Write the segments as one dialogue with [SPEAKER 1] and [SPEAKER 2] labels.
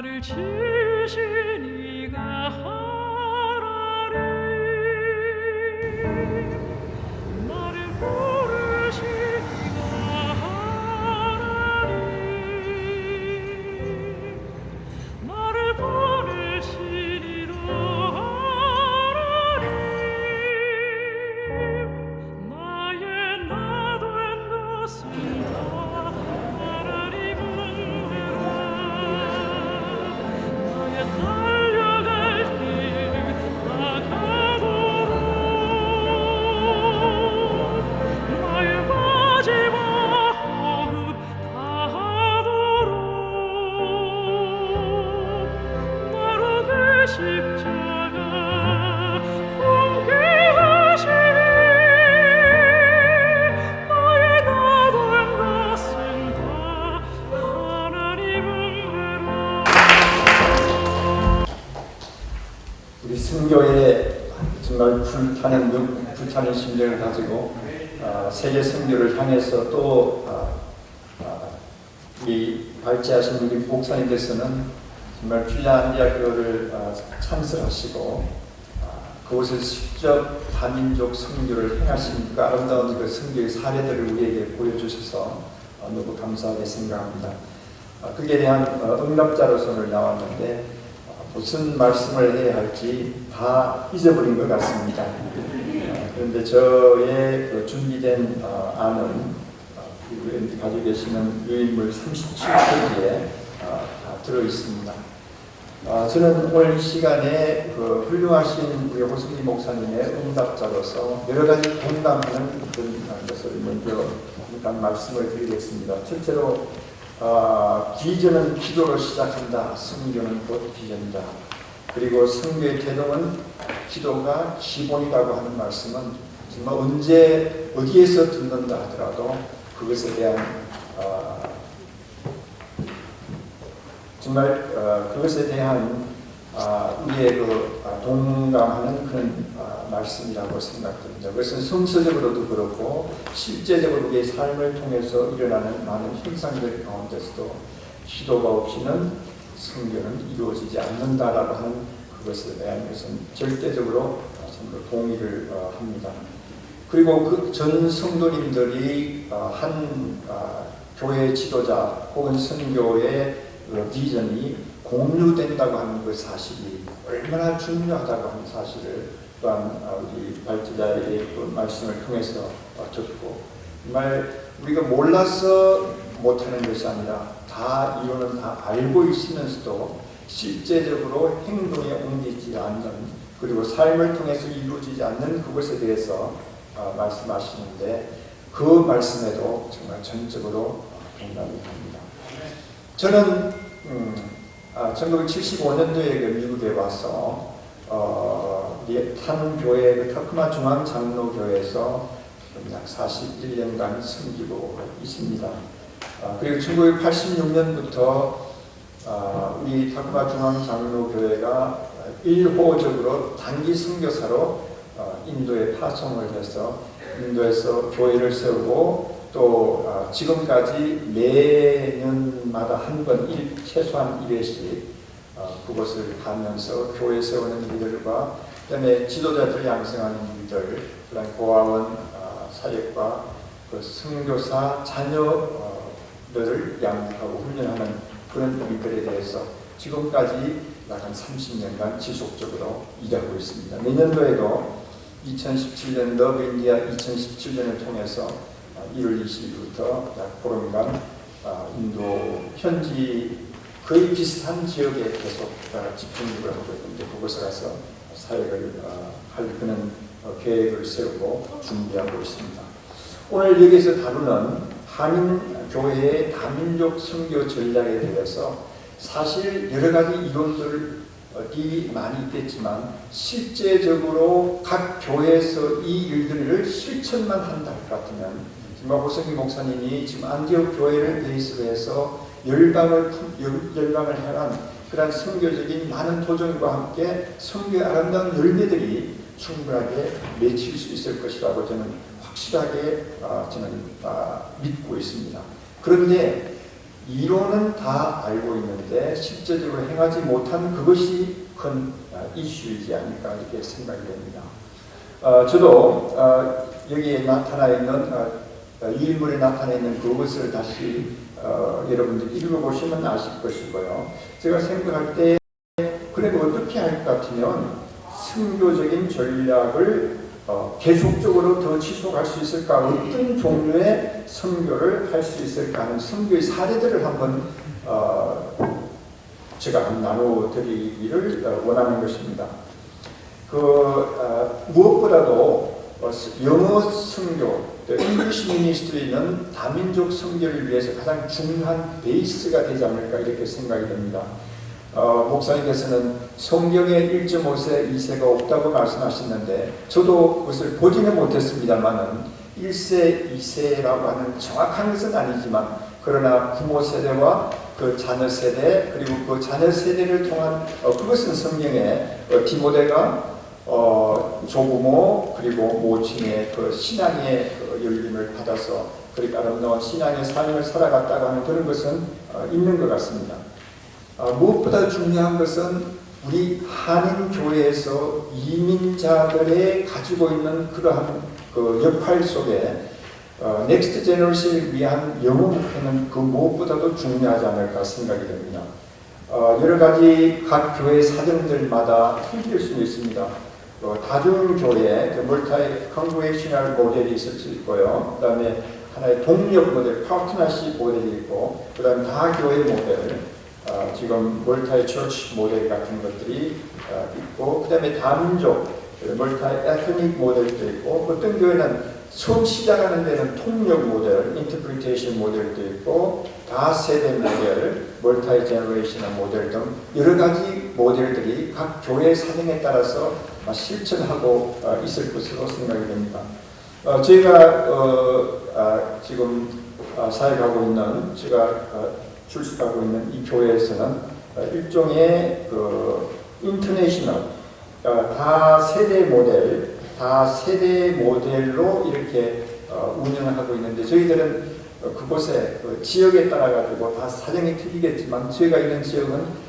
[SPEAKER 1] 나를 지으신 이가 하나님, 나를 부르신 이가 하나님, 나를 보내신 이가 하나님, 나의 나 된 것은 다 하나님 은혜라. 나의 달려갈 길 나가도록, 나의 마지막 호흡 다하도록 나로 그 십자가 함께 하시니, 나의 나 된 것은 다 하나님 은혜라.
[SPEAKER 2] 우리 선교에 정말 불타는 심정을 가지고 세계 선교를 향해서 또 이 발제하신 우리 목사님께서는 정말 필라델피아교를 창설하시고 그곳에 직접 다민족 선교를 행하시니까 아름다운 그 선교의 사례들을 우리에게 보여주셔서 너무 감사하게 생각합니다. 그에 대한 응답자로서 오늘 나왔는데 무슨 말씀을 해야 할지 다 잊어버린 것 같습니다. 그런데 저의 그 준비된 안은 우리 가지고 계시는 유인물 37페이지에 다 들어있습니다. 저는 오늘 이 시간에 그 훌륭하신 우리 호승기 목사님의 응답자로서 여러 가지 공감하는 그런 것을 먼저 잠깐 말씀을 드리겠습니다. 첫째로 비전은 기도로 시작한다. 선교는 곧 비전이다. 그리고 선교의 태동은 기도가 기본이라고 하는 말씀은 정말 언제 어디에서 듣는다 하더라도 그것에 대한 정말 그것에 대한 우리의 그 동감하는 그런 말씀이라고 생각됩니다. 그것은 성서적으로도 그렇고 실제적으로 우리의 삶을 통해서 일어나는 많은 현상들 가운데서도 기도가 없이는 선교는 이루어지지 않는다라고 하는 그것에 대한 것은 절대적으로 동의를 합니다. 그리고 그 전 성도님들이 한 교회 지도자 혹은 선교의 비전이 공유된다고 하는 그 사실이 얼마나 중요하다고 하는 사실을 또한 우리 발제자의 그 말씀을 통해서 듣고, 정말 우리가 몰라서 못하는 것이 아니라 다 이유는 다 알고 있으면서도 실제적으로 행동에 옮기지 않는, 그리고 삶을 통해서 이루어지지 않는 그것에 대해서 말씀하시는데 그 말씀에도 정말 전적으로 공감이 갑니다. 저는 1975년도에 그 미국에 와서 한 교회 그 타크마 중앙 장로교회에서 약 41년간 섬기고 있습니다. 그리고 1986년부터 우리 타크마 중앙 장로교회가 1호적으로 단기 선교사로 인도에 파송을 해서 인도에서 교회를 세우고 또 지금까지 매년마다 한 번 최소한 1회씩 그곳을 가면서 교회 세우는 일들과 그다음에 지도자들 양성하는 일들, 그다음에 고아원 사역과 그 선교사 자녀들을 양육하고 훈련하는 그런 일들에 대해서 지금까지 약 한 30년간 지속적으로 일하고 있습니다. 내년도에도 2017년 러브 인디아 2017년을 통해서 1월 20일부터 약 보름간 인도 현지 거의 비슷한 지역에 계속 집중력을 하고 있는데 그곳에 가서 사역을 할 그런 계획을 세우고 준비하고 있습니다. 오늘 여기서 다루는 한인교회의 다민족 선교 전략에 대해서 사실 여러 가지 이론들이 많이 있겠지만 실제적으로 각 교회에서 이 일들을 실천만 한다 같으면 정말 호승기 목사님이 지금 안디옥 교회를 베이스로 해서 열방을 향한 그런 선교적인 많은 도전과 함께 선교의 아름다운 열매들이 충분하게 맺힐 수 있을 것이라고 저는 확실하게 믿고 있습니다. 그런데 이론은 다 알고 있는데 실제적으로 행하지 못한 그것이 큰 이슈이지 않을까 이렇게 생각이 됩니다. 저도 여기에 나타나 있는 일물에 나타나 있는 그것을 다시 여러분들이 읽어보시면 아실 것이고요. 제가 생각할 때 그래도 어떻게 할 것 같으면 선교적인 전략을 계속적으로 더 지속할 수 있을까, 어떤 종류의 선교를 할 수 있을까 하는 선교의 사례들을 한번 제가 한번 나눠드리기를 원하는 것입니다. 무엇보다도 영어 선교, English Ministry는 다민족 선교를 위해서 가장 중요한 베이스가 되지 않을까 이렇게 생각이 됩니다. 목사님께서는 성경에 1.5세, 2세가 없다고 말씀하셨는데 저도 그것을 보지는 못했습니다만 1세, 2세라고 하는 정확한 것은 아니지만 그러나 부모 세대와 그 자녀 세대 그리고 그 자녀 세대를 통한 그것은 성경에 디모데가 조부모 그리고 모친의 그 신앙의 열림을 받아서 그렇게 아름다운 신앙의 삶을 살아갔다고 하는 그런 것은 있는 것 같습니다. 무엇보다 중요한 것은 우리 한인 교회에서 이민자들의 가지고 있는 그러한 그 역할 속에 넥스트 제너레이션을 위한 영어 목표는 그 무엇보다도 중요하지 않을까 생각이 됩니다. 여러 가지 각 교회 사정들마다 틀릴 수 있습니다. 다중교회, 멀티 컨그레이셔널 모델이 있을 수 있고요. 그 다음에 하나의 동력 모델, 파트너십 모델이 있고, 그 다음에 다교회 모델, 지금 멀티 처치 모델 같은 것들이 있고, 그 다음에 다민족, 멀티 에트닉 모델도 있고, 어떤 교회는 처음 시작하는 데는 통역 모델, 인터프리테이션 모델도 있고, 다세대 모델, 멀티 제너레이셔널 모델 등 여러 가지 모델들이 각 교회 사정에 따라서 실천하고 있을 것으로 생각이 됩니다. 저희가 지금 사역하고 있는, 제가 출석하고 있는 이 교회에서는 일종의 그 인터내셔널, 다세대 모델로 이렇게 운영을 하고 있는데 저희들은 그곳에 그 지역에 따라 가지고 다 사정이 틀리겠지만 저희가 있는 지역은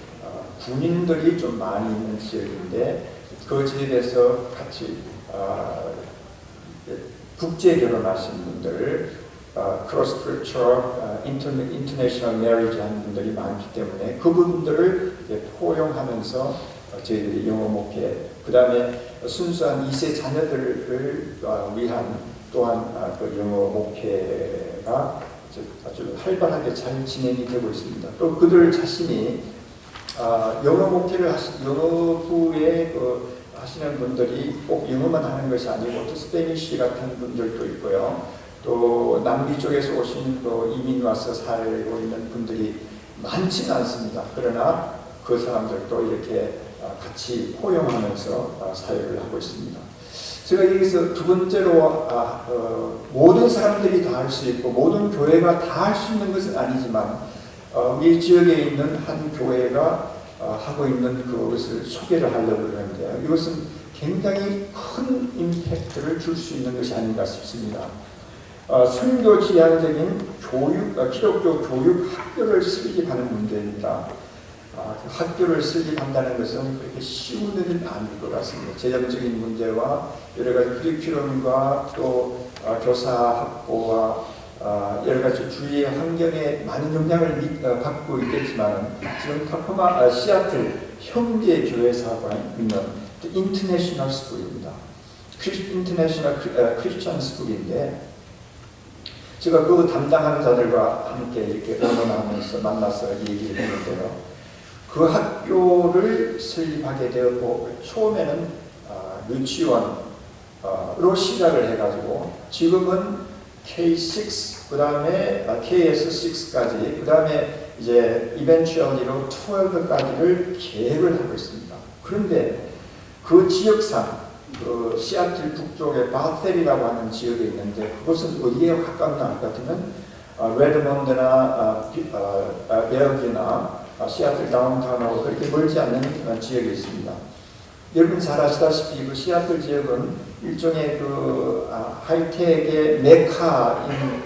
[SPEAKER 2] 군인들이 좀 많이 있는 지역인데 그 지역에서 같이 국제 결혼하신 분들, 크로스 컬처, 인터내셔널 메리지 하는 분들이 많기 때문에 그분들을 포용하면서 저희들이 영어 목회, 그 다음에 순수한 2세 자녀들을 위한 또한 그 영어 목회가 아주 활발하게 잘 진행이 되고 있습니다. 또 그들 자신이 영어 목회를 영어부에 하시는 분들이 꼭 영어만 하는 것이 아니고 또 스페니쉬 같은 분들도 있고요. 또 남미 쪽에서 오신 또 이민 와서 살고 있는 분들이 많지는 않습니다. 그러나 그 사람들도 이렇게 같이 포용하면서 사역을 하고 있습니다. 제가 여기서 두 번째로 모든 사람들이 다 할 수 있고 모든 교회가 다 할 수 있는 것은 아니지만 우리 지역에 있는 한 교회가 하고 있는 그것을 소개를 하려고 그러는데요. 이것은 굉장히 큰 임팩트를 줄 수 있는 것이 아닌가 싶습니다. 선교 지향적인 기독교 교육 학교를 설립하는 문제입니다. 그 학교를 설립한다는 것은 그렇게 쉬운 일은 아닐 것 같습니다. 재정적인 문제와 여러 가지 커리큘럼과 또 교사 확보와 여러 가지 주위의 환경에 많은 영향을 받고 있겠지만 지금 타코마 시애틀 형제 교회에서 하고 있는 인터내셔널 스쿨입니다. 인터내셔널 크리스천 스쿨인데 제가 그 담당하는 자들과 함께 이렇게 언론하면서 만나서 얘기를 했는데요. 그 학교를 설립하게 되었고 처음에는 유치원으로 시작을 해가지고 지금은 K6 그 다음에 KS6까지 그 다음에 이제 이벤츄얼리로 12까지를 계획을 하고 있습니다. 그런데 그 지역상 그 시애틀 북쪽에 바텔이라고 하는 지역에 있는데 그것은 어디에 가깝나 같으면 레드몬드나 베어기나 시애틀 다운타운하고 그렇게 멀지 않는 지역에 있습니다. 여러분 잘 아시다시피 그 시애틀 지역은 일종의 그 하이텍의 메카인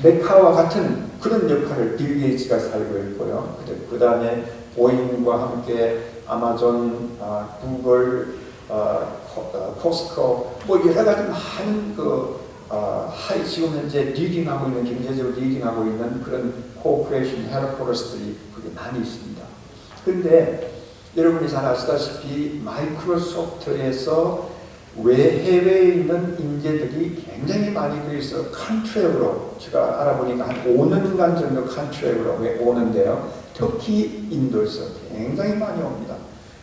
[SPEAKER 2] 메카와 같은 그런 역할을 빌 게이츠가 살고 있고요. 그 다음에 보잉과 함께 아마존, 구글, 코스코 뭐 여러 가지 많은 지금 현재 리딩하고 있는, 경제적으로 리딩하고 있는 그런 코퍼레이션 헤드쿼터스들이 그게 많이 있습니다. 그런데 여러분이 잘 아시다시피 마이크로소프트에서 해외에 있는 인재들이 굉장히 많이 그래서 컨트랙으로, 제가 알아보니까 한 5년간 정도 컨트랙으로 오는데요. 특히 인도에서 굉장히 많이 옵니다.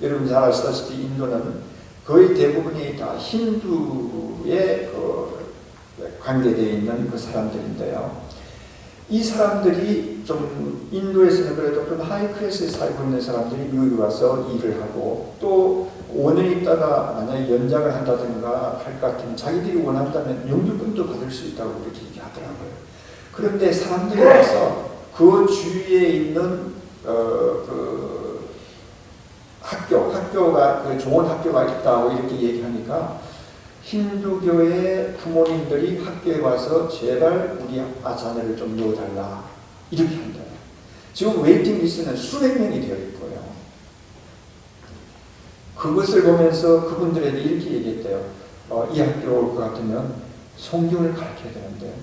[SPEAKER 2] 여러분 잘 아시다시피 인도는 거의 대부분이 다 힌두에 관계되어 있는 그 사람들인데요. 이 사람들이 좀 인도에서는 그래도 좀 하이 클래스에 살고 있는 사람들이 미국에 와서 일을 하고 또 5년 있다가 만약에 연장을 한다든가 할 것 같으면 자기들이 원한다면 영주권도 받을 수 있다고 그렇게 얘기하더라고요. 그런데 사람들이 와서 그 주위에 있는 학교가 좋은 학교가 있다고 이렇게 얘기하니까 힌두교의 부모님들이 학교에 와서 제발 우리 자녀를 좀 넣어달라 이렇게 한다. 지금 웨이팅 리스트는 수백 명이 되어 있고요. 그것을 보면서 그분들에게 이렇게 얘기했대요. 이 학교 올 것 같으면 성경을 가르쳐야 되는데,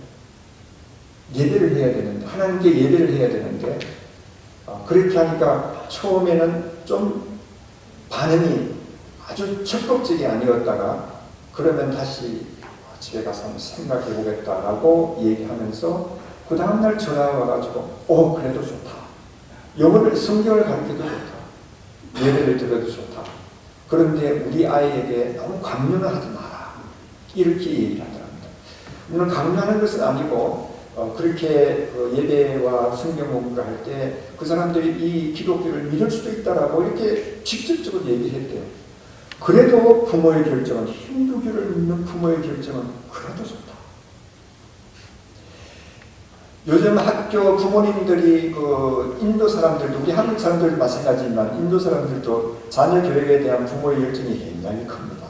[SPEAKER 2] 예배를 해야 되는데, 하나님께 예배를 해야 되는데, 그렇게 하니까 처음에는 좀 반응이 아주 적극적이 아니었다가 그러면 다시 집에 가서 한번 생각해 보겠다라고 얘기하면서 그 다음날 전화가 와가지고 그래도 좋다. 영어를, 성경을 가르쳐도 좋다. 예배를 드려도 좋다. 그런데 우리 아이에게 너무 강요는 하지 마라. 이렇게 얘기를 하더랍니다. 물론 강요하는 것은 아니고 그렇게 예배와 성경 공부를 할 때 그 사람들이 이 기독교를 믿을 수도 있다라고 이렇게 직접적으로 얘기를 했대요. 그래도 부모의 결정은, 힌두교를 믿는 부모의 결정은 그래도 좋다. 요즘 학교 부모님들이 인도 사람들도, 우리 한국 사람들도 마찬가지지만 인도 사람들도 자녀 교육에 대한 부모의 열정이 굉장히 큽니다.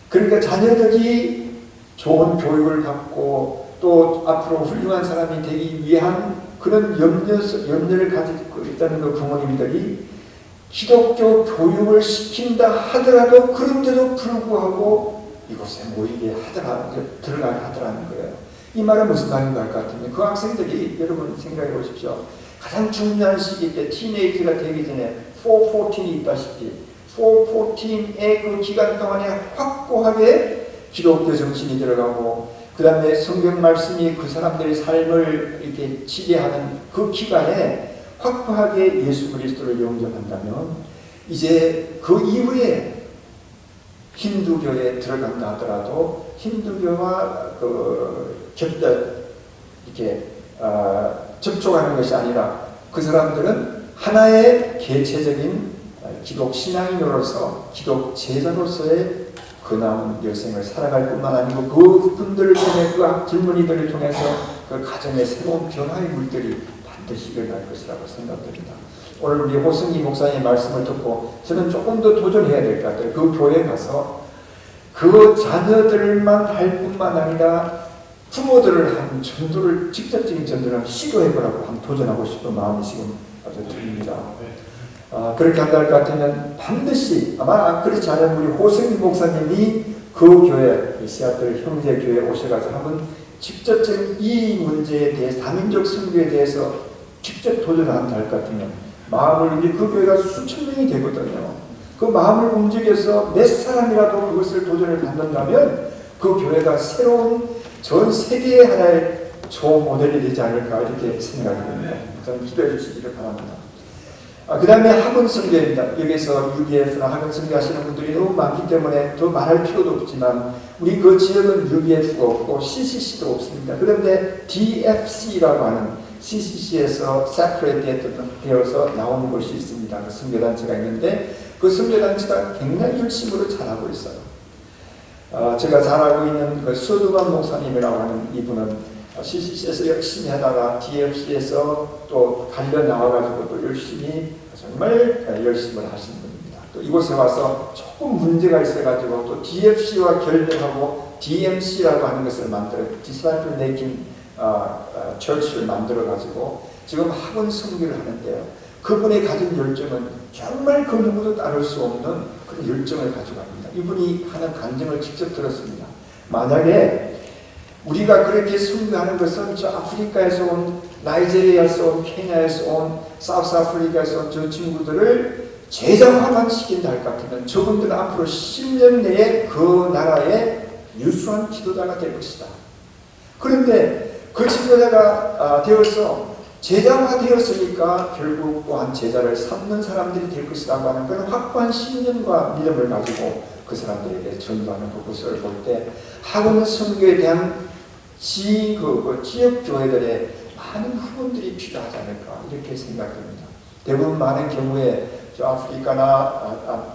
[SPEAKER 2] 그러니까 자녀들이 좋은 교육을 받고 또 앞으로 훌륭한 사람이 되기 위한 그런 염려를 가지고 있다는 그 부모님들이 기독교 교육을 시킨다 하더라도 그런데도 불구하고 이곳에 모이게 들어가게 하더라는 거예요. 이 말은 무슨 말인가 할 것 같으면 그 학생들이, 여러분 생각해 보십시오. 가장 중요한 시기 때 티네이지가 되기 전에 414이 있다시피 414의 그 기간 동안에 확고하게 기독교 정신이 들어가고 그 다음에 성경 말씀이 그 사람들의 삶을 이렇게 지배하는 그 기간에 확고하게 예수 그리스도를 영접한다면 이제 그 이후에 힌두교에 들어간다 하더라도 힌두교와 이렇게 접촉하는 것이 아니라 그 사람들은 하나의 개체적인 기독 신앙인으로서 기독 제자로서의 그 남은 여생을 살아갈 뿐만 아니고 그 분들을 통해 그 젊은이들을 통해서 그 가정의 새로운 변화의 물들이 반드시 일어날 것이라고 생각됩니다. 오늘 우리 호승기 목사님의 말씀을 듣고 저는 조금 더 도전해야 될 것 같아요. 그 교회에 가서 그 자녀들만 할 뿐만 아니라 부모들을 한 전도를, 직접적인 전도를 시도해보라고 한번 도전하고 싶은 마음이 지금 아주 듭니다. 그렇게 한다 할 것 같으면 반드시 아마 그렇지 않은 우리 호승기 목사님이 그 교회, 그 시애틀 형제교회에 오셔가지고 한번 직접적인 이 문제에 대해서, 다민족 선교에 대해서 직접 도전을 한다 할 것 같으면 마음을, 우리 그 교회가 수천 명이 되거든요. 그 마음을 움직여서 몇 사람이라도 그것을 도전을 받는다면 그 교회가 새로운 전 세계의 하나의 좋은 모델이 되지 않을까 이렇게 생각이 됩니다. 저는 기도해 주시기를 바랍니다. 그 다음에 학원 선교입니다. 여기서 UBF나 학원 선교하시는 분들이 너무 많기 때문에 더 말할 필요도 없지만 우리 그 지역은 UBF가 없고 CCC도 없습니다. 그런데 DFC라고 하는 CCC에서 세퍼레이트 되어서 나오는 곳이 있습니다. 그 선교단체가 있는데 그 선교단체가 굉장히 열심으로 잘하고 있어요. 제가 잘 알고 있는 그 서두관 목사님이라고 하는 이분은 CCC에서 열심히 하다가 DFC에서 또 갈려 나와가지고 또 열심히, 정말 열심을 하시는 분입니다. 또 이곳에 와서 조금 문제가 있어가지고 또 DFC와 결별하고 DMC라고 하는 것을 만들어 Disciple Making 철치를 만들어 가지고 지금 학원 선교를 하는데요. 그분이 가진 열정은 정말 그 누구도 따를 수 없는 그런 열정을 가져갑니다. 이분이 하는 간증을 직접 들었습니다. 만약에 우리가 그렇게 선교하는 것은 저 아프리카에서 온, 나이지리아에서 온, 케냐에서 온, 사우스아프리카에서 온 저 친구들을 제자화만 시킨다 할 것 같으면 저분들은 앞으로 10년 내에 그 나라의 유수한 지도자가 될 것이다. 그런데 그 지도자가 되어서 제자가 되었으니까 결국 또한 제자를 삼는 사람들이 될 것이라고 하는 그런 확고한 신념과 믿음을 가지고 그 사람들에게 전도하는 그 모습을 볼 때 학원 선교에 대한 지역 교회들의 많은 후원들이 필요하지 않을까 이렇게 생각됩니다. 대부분 많은 경우에 저 아프리카나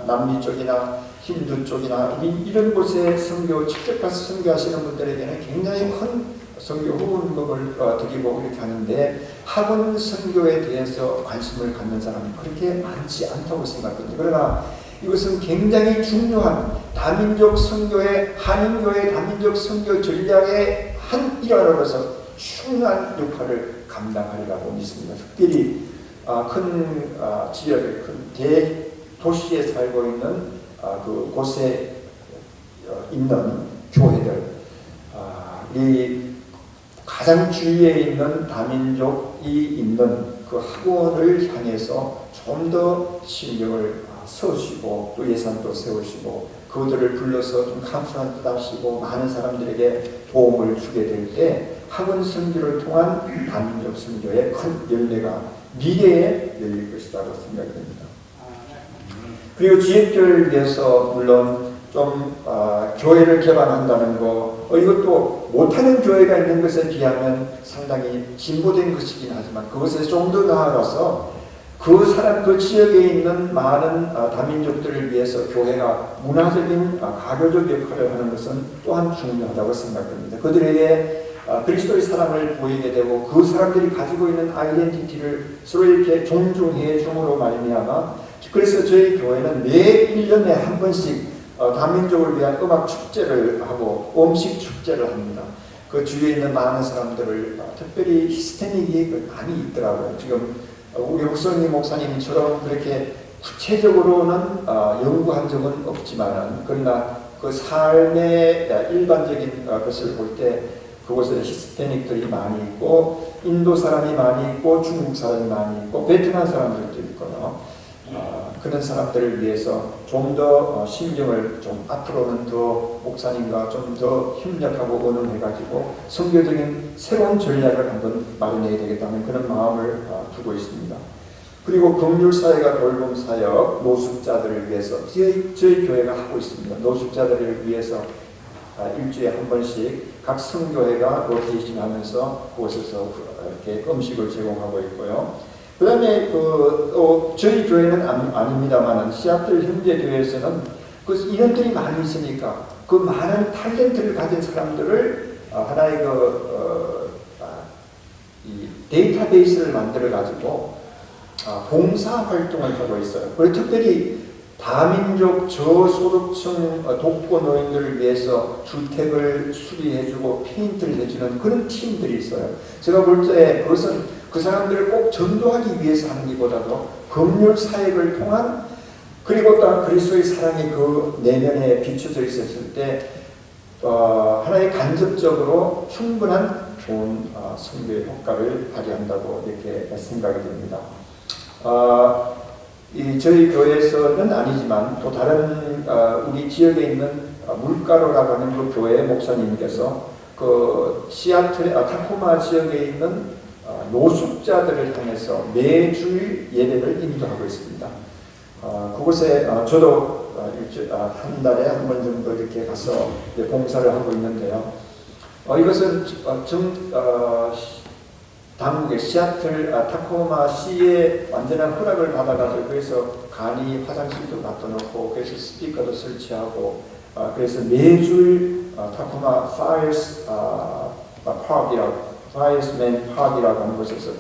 [SPEAKER 2] 남미 쪽이나 힌두 쪽이나 이런 곳에 직접 가서 선교하시는 분들에게는 굉장히 큰 선교 후원금을 드리고 이렇게 하는데 학원 선교에 대해서 관심을 갖는 사람은 그렇게 많지 않다고 생각합니다. 그러나 이것은 굉장히 중요한 다민족 선교의 한인교회 다민족 선교 전략의 한 일환으로서 중요한 역할을 감당하리라고 믿습니다. 특별히 큰 지역의 큰 대도시에 살고 있는 그곳에 있는 교회들, 이 가장 주위에 있는 다민족이 있는 그 학원을 향해서 좀 더 신경을 세우시고 또 예산도 세우시고 그들을 불러서 좀 컨퍼런스도 하시고 많은 사람들에게 도움을 주게 될 때 학원 선교를 통한 다민족 선교의 큰 열매가 미래에 열릴 것이라고 생각이 됩니다. 그리고 지역교회를 위해서 물론 좀 교회를 개방한다는 거 이것도 못하는 교회가 있는 것에 비하면 상당히 진보된 것이긴 하지만 그것에 좀 더 나아가서 그 지역에 있는 많은 다민족들을 위해서 교회가 문화적인 가교적 역할을 하는 것은 또한 중요하다고 생각됩니다. 그들에게 그리스도의 사랑을 보이게 되고 그 사람들이 가지고 있는 아이덴티티를 서로 이렇게 존중해 줌으로 말미암아 그래서 저희 교회는 매 1년에 한 번씩 다민족을 위한 음악 축제를 하고 음식 축제를 합니다. 그 주위에 있는 많은 사람들을 특별히 히스패닉이 많이 있더라고요. 지금 우리 흑선희 목사님처럼 그렇게 구체적으로는 연구한 적은 없지만은 그러나 그 삶의 일반적인 것을 볼 때 그곳에 히스패닉들이 많이 있고 인도 사람이 많이 있고 중국 사람이 많이 있고 베트남 사람들도 있고요. 그런 사람들을 위해서 좀 더 신경을 좀 앞으로는 더 목사님과 좀 더 협력하고 의논해가지고 선교적인 새로운 전략을 한번 마련해야 되겠다는 그런 마음을 두고 있습니다. 그리고 긍휼사회가 돌봄 사역 노숙자들을 위해서 저희 교회가 하고 있습니다. 노숙자들을 위해서 일주일에 한 번씩 각 선교회가 로테이션 하면서 그곳에서 이렇게 음식을 제공하고 있고요. 그 다음에 저희 교회는 아닙니다만 시애틀 현대교회에서는 그 인원들이 많이 있으니까 그 많은 탤런트를 가진 사람들을 하나의 이 데이터베이스를 만들어 가지고 봉사 활동을 하고 있어요. 그리고 특별히 다민족 저소득층 독거노인들을 위해서 주택을 수리해주고 페인트를 해주는 그런 팀들이 있어요. 제가 볼 때 그것은 그 사람들을 꼭 전도하기 위해서 하는 것보다도 긍휼 사역을 통한 그리고 또 그리스도의 사랑이 그 내면에 비춰져 있었을 때 하나의 간접적으로 충분한 좋은 선교의 효과를 발휘한다고 이렇게 생각이 됩니다. 저희 교회에서는 아니지만 또 다른 우리 지역에 있는 물가로라고 하는 그 교회 목사님께서 그 시애틀 타코마 지역에 있는 노숙자들을 향해서 매주일 예배를 인도하고 있습니다. 그곳에 저도 한 달에 한 번 정도 이렇게 가서 봉사를 하고 있는데요. 이것은 당국의 시애틀 타코마 시의 완전한 허락을 받아가지고 그래서 간이 화장실도 갖다 놓고 그래서 스피커도 설치하고 그래서 매주일 타코마 파이어스맨 파크라고 하는 곳에서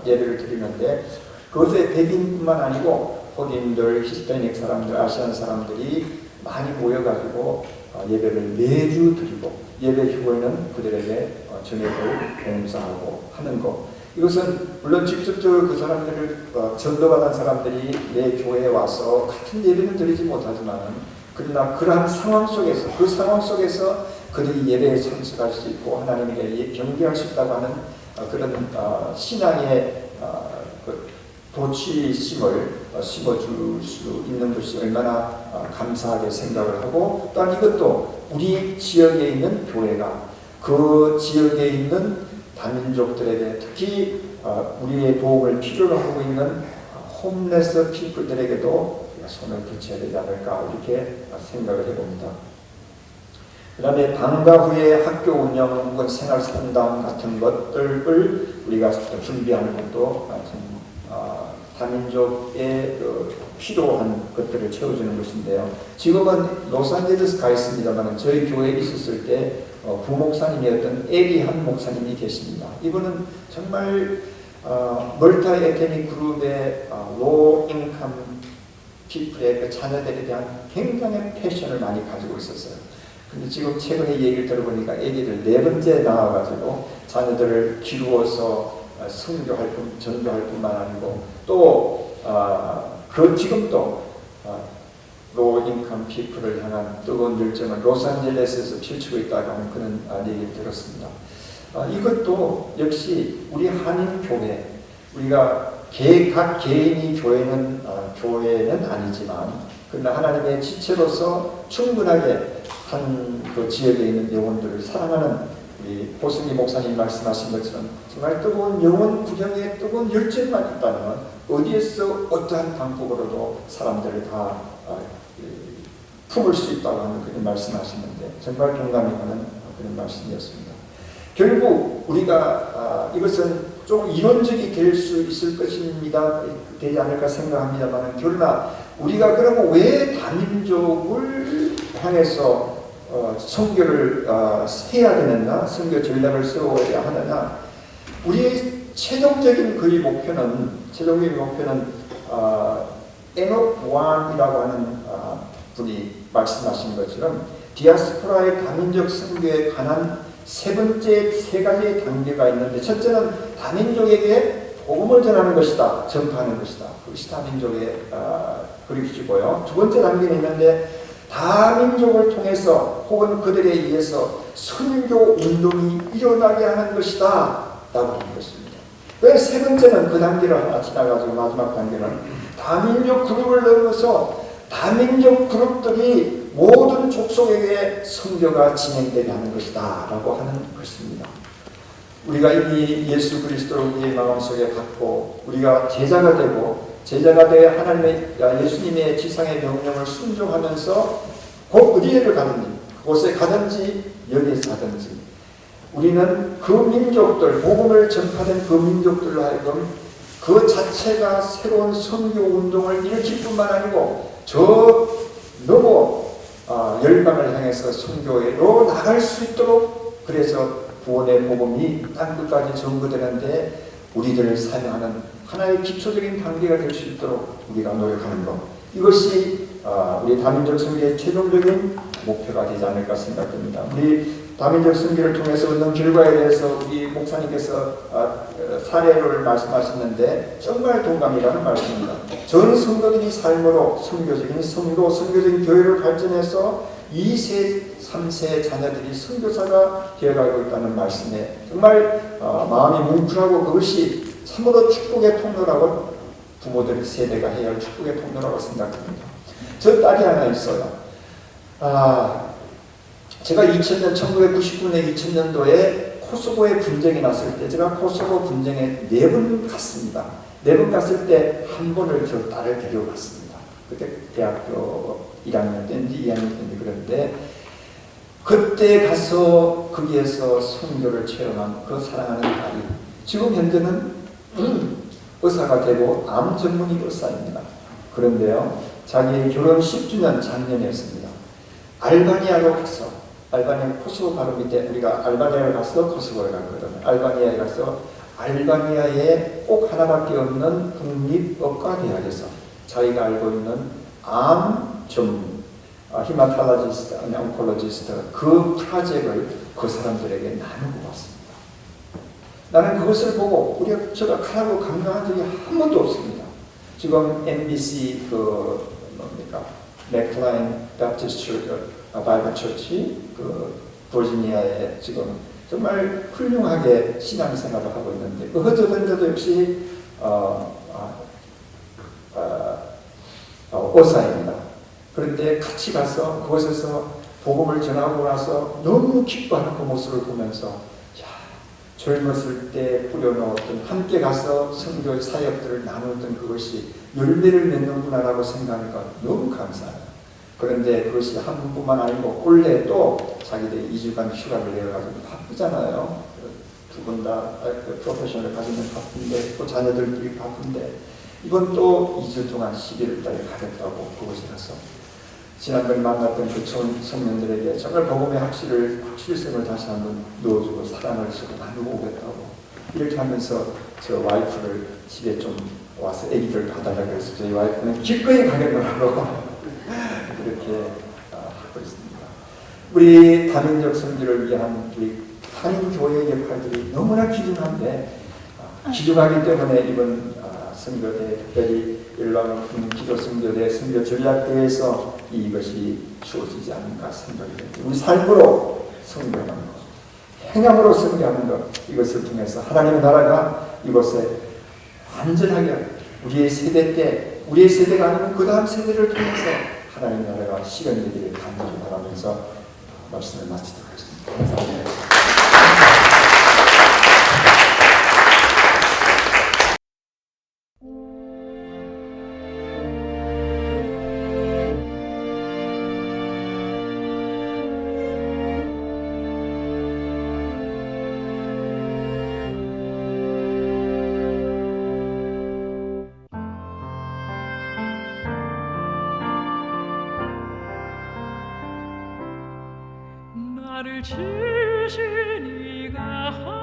[SPEAKER 2] 예배를 드리는데 그곳에 백인뿐만 아니고 흑인들, 히스패닉 사람들, 아시안 사람들이 많이 모여가지고 예배를 매주 드리고 예배 후에는 그들에게 저녁을 봉사하고 하는 것. 이것은 물론 직접적으로 그 사람들을 전도받은 사람들이 내 교회에 와서 같은 예배는 드리지 못하지만 그러나 그러한 상황 속에서 그 상황 속에서 그들이 예배에 참석할 수 있고 하나님에게 경배할 수 있다고 하는 그런 신앙의 그 도취심을 심어줄 수 있는 것이 얼마나 감사하게 생각을 하고 또한 이것도 우리 지역에 있는 교회가 그 지역에 있는 다민족들에게 특히 우리의 도움을 필요로 하고 있는 홈레스 피플들에게도 손을 붙여야 되지 않을까 이렇게 생각을 해봅니다. 그 다음에 방과 후에 학교 운영 혹은 생활 상담 같은 것들을 우리가 준비하는 것도 다민족의 필요한 것들을 채워주는 것인데요. 지금은 로스앤젤레스 가 있습니다만 저희 교회에 있었을 때 부목사님이었던 에리 한 목사님이 계십니다. 이분은 정말 멀타 에테닉 그룹의 로우 인컴 피플의 그 자녀들에 대한 굉장히 패션을 많이 가지고 있었어요. 근데 지금 최근에 얘기를 들어보니까 아기를 4번째 낳아가지고 자녀들을 기르어서 선교할 전도할 뿐만 아니고 또 지금도 로우 인컴 피플을 향한 뜨거운 열정을 로스앤젤레스에서 펼치고 있다고 하는 그런 얘기를 들었습니다. 이것도 역시 우리 한인교회 우리가 각 개인이 교회는 아니지만 그러나 하나님의 지체로서 충분하게 한 그 지역에 있는 영혼들을 사랑하는 우리 호승기 목사님 말씀하신 것처럼 정말 뜨거운 영혼 구경에 뜨거운 열정만 있다면 어디에서 어떠한 방법으로도 사람들을 다 품을 수 있다고 하는 그런 말씀하시는데 정말 동감이 가는 그런 말씀이었습니다. 결국 우리가 이것은 좀 이론적이 될 수 있을 것입니다. 되지 않을까 생각합니다만 그러나 우리가 그러면 왜 다민족을 향해서 선교를 해야 되느냐, 선교 전략을 세워야 하느냐. 우리의 최종적인 목표는 에녹 왕이라고 하는 분이 말씀하신 것처럼 디아스포라의 다민족 선교에 관한 세 가지의 단계가 있는데 첫째는 다민족에게 복음을 전하는 것이다, 전파하는 것이다. 그것이 다민족의 그릇이고요. 두 번째 단계는 있는데 다민족을 통해서 혹은 그들에 의해서 선교 운동이 일어나게 하는 것이다 라고 하는 것입니다. 왜 세 번째는 그 단계를 하나 지나가지고 마지막 단계는 다민족 그룹을 넘어서 다민족 그룹들이 모든 족속에게 선교가 진행되게 하는 것이다 라고 하는 것입니다. 우리가 이미 예수 그리스도를 우리의 마음속에 갖고 우리가 제자가 되어 하나님의 예수님의 지상의 명령을 순종하면서 곧 어디를 가든지 그곳에 가든지 여기에서 하든지 우리는 그 민족들 복음을 전파된 그 민족들로 하여금 그 자체가 새로운 선교 운동을 일으킬 뿐만 아니고 저 너무 열방을 향해서 선교로 나갈 수 있도록 그래서 구원의 복음이 땅끝까지 전거되는데 우리들을 사용하는 하나의 기초적인 단계가 될 수 있도록 우리가 노력하는 것. 이것이 우리 다민족 선교의 최종적인 목표가 되지 않을까 생각됩니다. 우리 다민족 선교를 통해서 얻는 결과에 대해서 우리 목사님께서 사례를 말씀하셨는데 정말 동감이 가는 말씀입니다. 전 성도들이 삶으로 선교적인 성도, 선교적인 교회를 발전해서 2세, 3세 자녀들이 선교사가 되어가고 있다는 말씀에 정말 마음이 뭉클하고 그것이 참으로 축복의 통로라고 부모들 세대가 해야 할 축복의 통로라고 생각합니다. 저 딸이 하나 있어요. 제가 1999년 2000년도에 코소보에 분쟁이 났을 때 제가 코소보 분쟁에 4번 갔습니다. 4번 갔을 때 한 번을 저 딸을 데려갔습니다. 그때 대학교 1학년 때인지 2학년 때인지 그런데 그때 가서 거기에서 선교를 체험한 그 사랑하는 딸이 지금 현재는 의사가 되고 암 전문의 의사입니다. 그런데요, 자기의 결혼 10주년 작년이었습니다. 알바니아로 가서 알바니아 코소보 바로 밑에 우리가 알바니아를 가서 코소보를 갔거든요. 알바니아에 가서 알바니아에 꼭 하나밖에 없는 국립의과 대학에서 자기가 알고 있는 암 전문 히마탈라지스트, 아니 옹콜로지스트 그 프로젝트를 그 사람들에게 나누고 왔습니다. 나는 그것을 보고 제가 가라고 강요한 적이 한 번도 없습니다. 지금 MBC 맥클라인 바프티스트 바이블 처치 버지니아에 지금 정말 훌륭하게 신앙생활을 하고 있는데 그 허저밴드도 역시 오사입니다. 그런데 같이 가서 그곳에서 복음을 전하고 나서 너무 기뻐하는 그 모습을 보면서 젊었을 때 뿌려놓았던 함께 가서 선교 사역들을 나누던 그것이 열매를 맺는구나라고 생각하니까 너무 감사해요. 그런데 그것이 한 분뿐만 아니고 올해 또 자기들이 2주간 휴가를 내어가지고 바쁘잖아요. 두 분 다 프로페셔널을 가지면 바쁜데 또 자녀들끼리 바쁜데 이번 또 2주 동안 11월 달에 가겠다고 그곳에 가서 지난번에 만났던 그 청년들에게 정말 복음의 확실성을 다시 한번 넣어주고 사랑을 서로 나누고 오겠다고 이렇게 하면서 저 와이프를 집에 좀 와서 애기들 봐달라고 해서 저희 와이프는 기꺼이 가겠노라고 그렇게 하고 있습니다. 우리 다민족 선교를 위한 우리 한인교회의 역할들이 너무나 귀중한데 귀중하기 때문에 이번 선교대 특별히 일반 기도선교대 선교 전략대회에서 이것이 주어지지 않는가 생각이 됩니다. 우리 삶으로 선교하는 것, 행함으로 선교하는 것 이것을 통해서 하나님의 나라가 이곳에 완전하게 우리의 세대가 아니면 그 다음 세대를 통해서 하나님의 나라가 실현되기를 간절히 바라면서 말씀을 마치도록 하겠습니다. 감사합니다.
[SPEAKER 1] 나를 지으신 이가